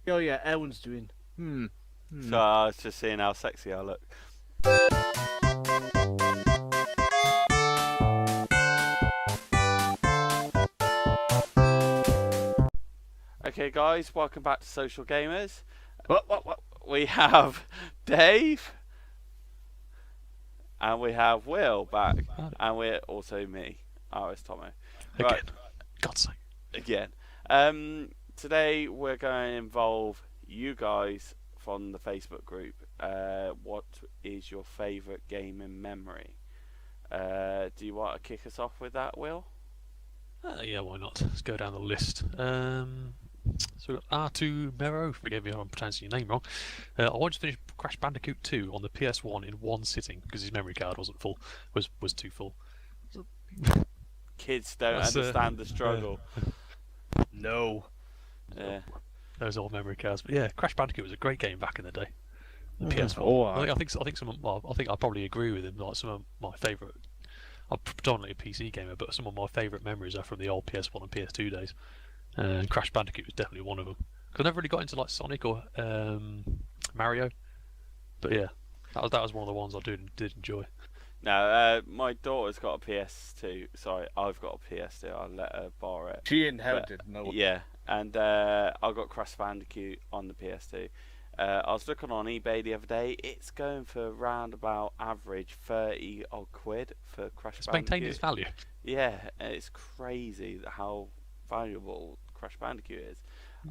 Oh yeah, everyone's doing. So I was just seeing how sexy I look. Okay, guys, welcome back to Social Gamers. What? We have Dave, and we have Will back, and we're also me, RS Tomo. Again. God's sake. Again. Today we're going to involve you guys from the Facebook group. What is your favourite game in memory? Do you want to kick us off with that, Will? Yeah, why not? Let's go down the list. So we've got R2 Mero, forgive me if I'm pronouncing your name wrong. I wanted to finish Crash Bandicoot 2 on the PS1 in one sitting because his memory card wasn't full, was too full. Kids don't understand the struggle. No. Yeah. Those old memory cards. But yeah, Crash Bandicoot was a great game back in the day. The PS1. Oh, I think some. Well, I think I probably agree with him. Like some of my favourite. I'm predominantly a PC gamer, but some of my favourite memories are from the old PS1 and PS2 days. And Crash Bandicoot was definitely one of them. Because I never really got into like Sonic or Mario. But yeah, that was one of the ones I did enjoy. Now, my daughter's got a PS2. Sorry, I've got a PS2. I'll let her borrow it. She inherited. No. Yeah, and I got Crash Bandicoot on the PS2. I was looking on eBay the other day. It's going for around about average 30 odd quid for Crash It's Bandicoot. maintained its value. Yeah, it's crazy how valuable Crash Bandicoot is.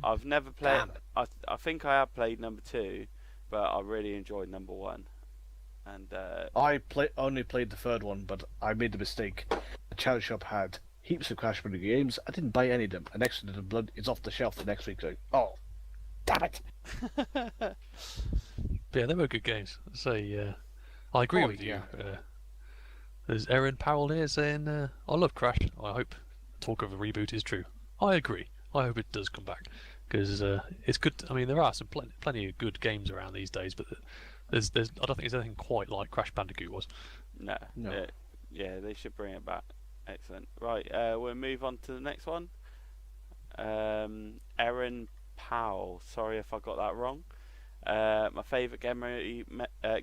I've never played. I think I have played number 2, but I really enjoyed number 1. And I only played the third one, but I made the mistake. The challenge shop had heaps of Crash Bandicoot games. I didn't buy any of them. And next to the blood, it's off the shelf the next week. So, oh, damn it! But yeah, they were good games. So I agree with you. There's Erin Powell here saying, "I love Crash. I hope talk of a reboot is true." I agree. I hope it does come back because it's good. I mean, there are some plenty of good games around these days, but there's I don't think there's anything quite like Crash Bandicoot was. No. Yeah, they should bring it back. Excellent. Right, we'll move on to the next one. Erin Powell. Sorry if I got that wrong. My favourite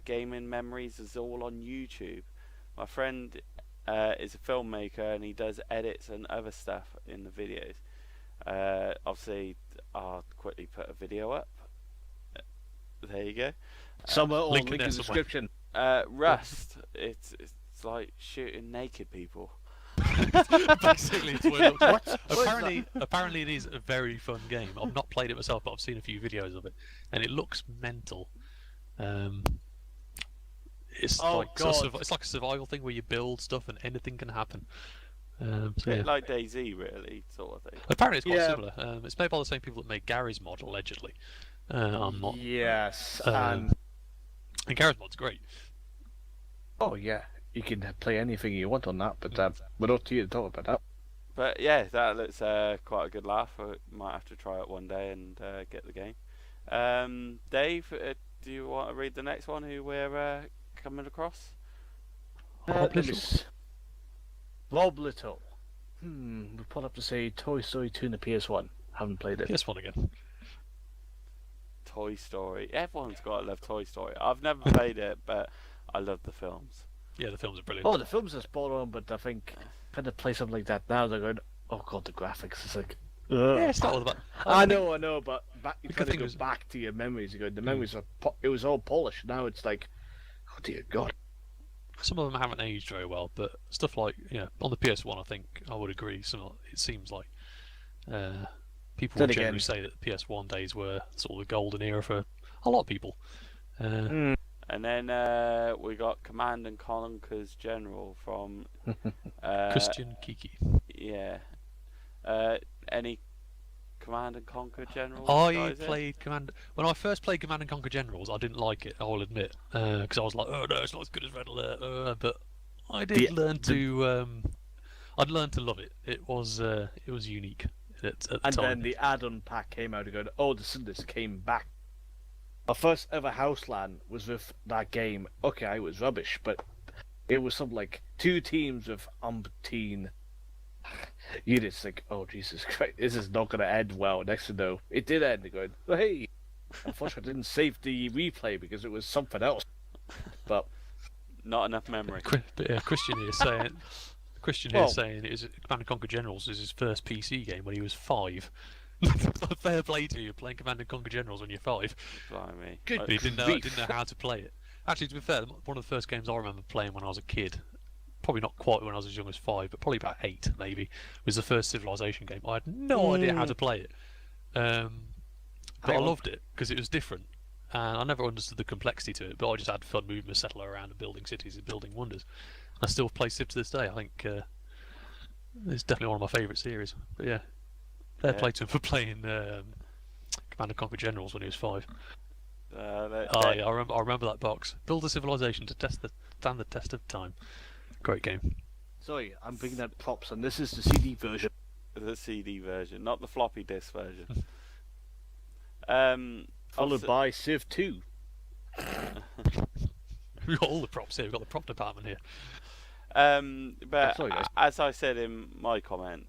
gaming memories is all on YouTube. My friend is a filmmaker and he does edits and other stuff in the videos. Obviously, I'll quickly put a video up. There you go. Somewhere or link link in in there the description. Rust. It's like shooting naked people. Basically, it's what it looks like. What? Apparently, it is a very fun game. I've not played it myself, but I've seen a few videos of it, and it looks mental. It's it's like a survival thing where you build stuff and anything can happen. Bit like DayZ, really, sort of thing. Apparently, it's quite similar. It's made by the same people that made Gary's Mod, allegedly. I'm not. Yes. And Gary's Mod's great. Oh yeah, you can play anything you want on that, but we're up to you to talk about that. But yeah, that looks quite a good laugh. I might have to try it one day and get the game. Dave, do you want to read the next one? Who we're coming across? Rob Little. We'll pull up to say Toy Story 2 in the PS1. Haven't played it. PS1 again. Toy Story. Everyone's got to love Toy Story. I've never played it, but I love the films. Yeah, the films are brilliant. Oh, the films are spot on, but I think trying to play something like that now, they're going, oh god, the graphics is like. Ugh. Yeah, it's not all about. I know, but you The kind thing of go is- back to your memories. You go, the memories are. It was all polished. Now it's like, oh dear God. Some of them haven't aged very well, but stuff like on the PS1, I think I would agree. It seems like people Then would generally again- say that the PS1 days were sort of the golden era for a lot of people. And then we got Command and Conquer's General from Christian Kiki. Yeah. Any Command and Conquer Generals? I guys played when I first played Command and Conquer Generals. I didn't like it. I will admit, because I was like, oh no, it's not as good as Red Alert. But I did learn to. I'd learned to love it. It was unique at the And time. then the add-on pack came out and going, oh, this came back. Our first ever house LAN was with that game. Okay, it was rubbish, but it was something like 2 teams of umpteen. You just think, oh Jesus Christ, this is not going to end well. Next to know, it did end. They're going, oh, hey, unfortunately, I didn't save the replay because it was something else. But Not enough memory. But yeah, Christian here saying. Christian here saying it was Command and Conquer Generals is his first PC game when he was 5. Fair play to you playing Command and Conquer Generals when you're 5. Blimey. Good. He didn't know how to play it. Actually, to be fair, one of the first games I remember playing when I was a kid, probably not quite when I was as young as 5, but probably about 8 maybe, was the first Civilization game. I had no idea how to play it, but I loved it because it was different, and I never understood the complexity to it. But I just had fun moving a settler around and building cities and building wonders. I still play Civ to this day. I think it's definitely one of my favourite series. But yeah, fair play to him for playing Command and Conquer Generals when he was 5. I remember that box. Build a civilization to stand the test of time. Great game. Sorry, I'm bringing out props, and this is the CD version. The CD version, not the floppy disk version. Followed by Civ 2. We've got all the props here. We've got the prop department here. But sorry, guys. as I said in my comment,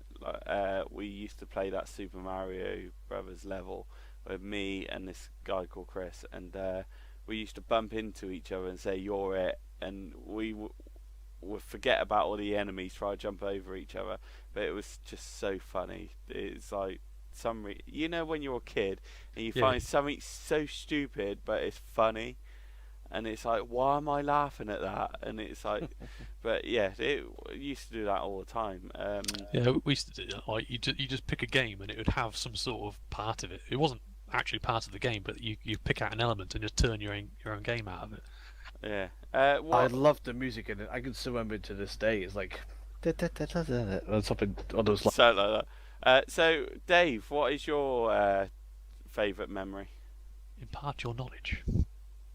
we used to play that Super Mario Brothers level with me and this guy called Chris, and we used to bump into each other and say, "You're it," and we would forget about all the enemies, try to jump over each other. But it was just so funny. It's like you know when you're a kid and you find something so stupid but it's funny, and it's like, why am I laughing at that? And it's like, but yeah, it used to do that all the time. Yeah, we used to do that. Like you just pick a game and it would have some sort of part of it. It wasn't actually part of the game, but you pick out an element and just turn your own game out of it. Yeah. I love the music in it. I can still remember it to this day. It's like or something on those lines. So like that. So Dave, what is your favourite memory? Impart your knowledge.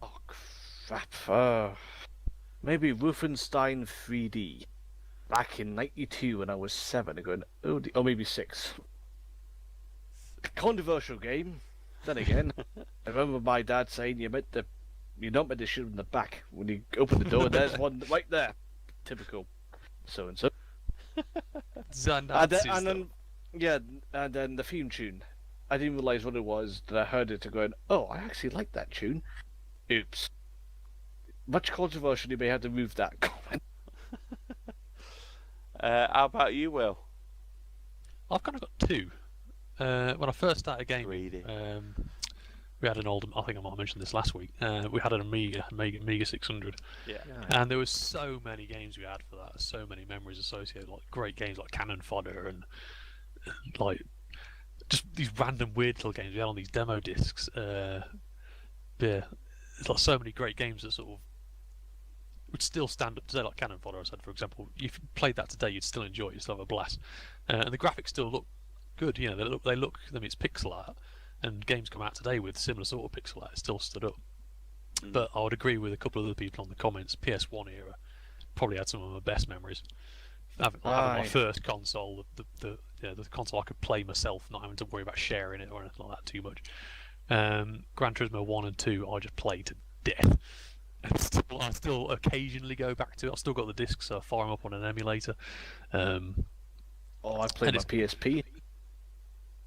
Oh crap! Maybe Wolfenstein 3D. Back in '92 when I was 7, going or maybe 6. Controversial game. Then again, I remember my dad saying you're not meant to shoot in the back when you open the door. There's one right there. Typical. So and so. And then the theme tune. I didn't realise what it was. That I heard it and going, oh, I actually like that tune. Oops. Much controversial. You may have to move that comment. How about you, Will? I've kind of got 2. When I first started gaming, we had an old. I think I might have mentioned this last week. We had an Amiga 600. Yeah. And there was so many games we had for that. So many memories associated, like great games like Cannon Fodder and like just these random weird little games we had on these demo discs. Yeah, there's like so many great games that sort of would still stand up today, like Cannon Fodder. I said, for example, if you played that today, you'd still enjoy it. You'd still have a blast, and the graphics still look good. You know, they look. I mean, it's pixel art, and games come out today with similar sort of pixel art. It's still stood up. But I would agree with a couple of other people on the comments. PS1 era probably had some of my best memories. Having my first console, the console I could play myself, not having to worry about sharing it or anything like that too much. Gran Turismo 1 and 2, I just played to death. And I still occasionally go back to it. I've still got the discs, so I fire them up on an emulator. I played my PSP.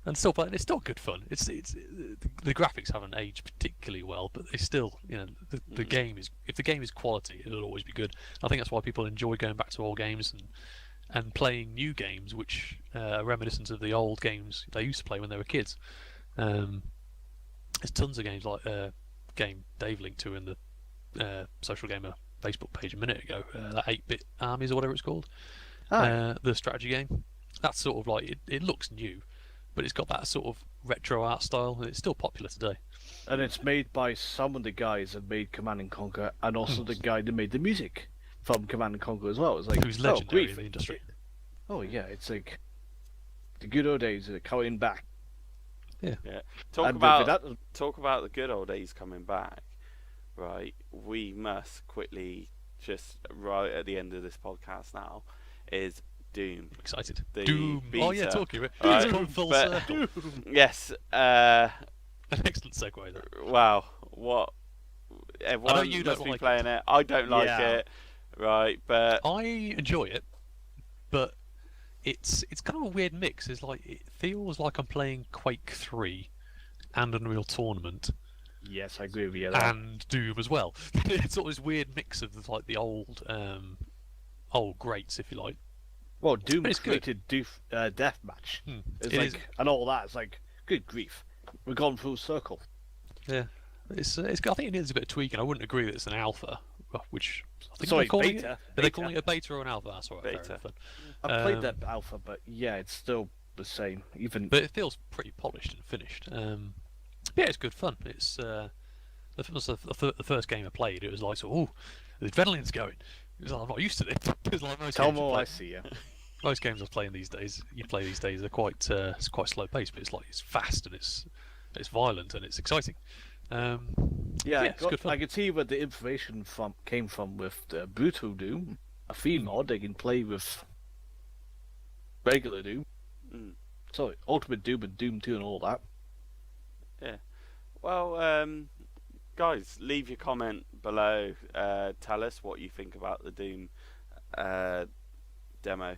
And still playing. It's still good fun. It's the graphics haven't aged particularly well, but they still, the game is. If the game is quality, it'll always be good. I think that's why people enjoy going back to old games and playing new games, which are reminiscent of the old games they used to play when they were kids. There's tons of games like game Dave linked to in the Social Gamer Facebook page a minute ago. That 8-bit Armies or whatever it's called. The strategy game. That's sort of like it looks new, but it's got that sort of retro art style, and it's still popular today. And it's made by some of the guys that made Command and Conquer, and also the guy that made the music from Command and Conquer as well. It's like, who's legendary in the industry. Oh yeah, it's like the good old days are coming back. Yeah. Talk about the good old days coming back. Right, we must quickly, just right at the end of this podcast now, is Doom. I'm excited. Doom. Oh yeah, talking about right. It's come full circle. Yes. An excellent segue there. Wow. What? Everyone I know you must don't be like playing it. I don't like it. Right, but I enjoy it, but it's kind of a weird mix. It's like it feels like I'm playing Quake 3 and Unreal Tournament Yes, I agree with you. There. and Doom as well. It's sort of this weird mix of like the old greats, if you like. Well, Doom But it's good. created Deathmatch. It's It like is. and all that. It's like good grief. We've gone full circle. Yeah, it's I think it needs a bit of tweaking. I wouldn't agree that it's an alpha, which I think Sorry, they're calling beta. Are they calling it a beta or an alpha? That's all right. Beta. Fair enough then. I played that alpha, but yeah, it's still the same. Even But it feels pretty polished and finished. Yeah, it's good fun. It's the first game I played. It was like, oh, the adrenaline's going. It was like, I'm not used to this. It's like most tell games me you all play- I see. Yeah. Most games I'm playing these days, they're quite it's quite slow paced, but it's like it's fast and it's violent and it's exciting. Yeah, it's good fun. I can see where the information came from with the Brutal Doom, a free mod they can play with regular Doom. Mm. Sorry, Ultimate Doom and Doom 2 and all that. Well, guys, leave your comment below. Tell us what you think about the Doom demo.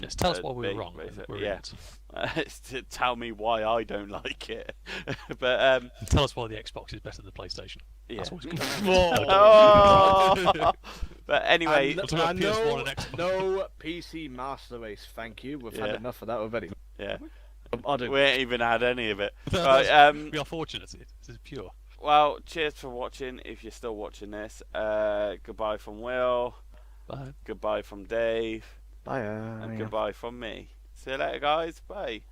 Yes, tell us why we were B, wrong. basically. We're Yeah, idiots. to tell me why I don't like it. But Tell us why the Xbox is better than the PlayStation. yeah. That's always good. Oh! But anyway, And, We'll talk about and PS1 and Xbox. no PC Master Race, thank you. We've Yeah. had enough of that already. yeah, I don't. we ain't even had any of it. No, Right, we are fortunate. This is pure. well, cheers for watching. If you're still watching this, goodbye from Will. Bye. Goodbye from Dave. Bye. And goodbye from me. See you later, guys. Bye.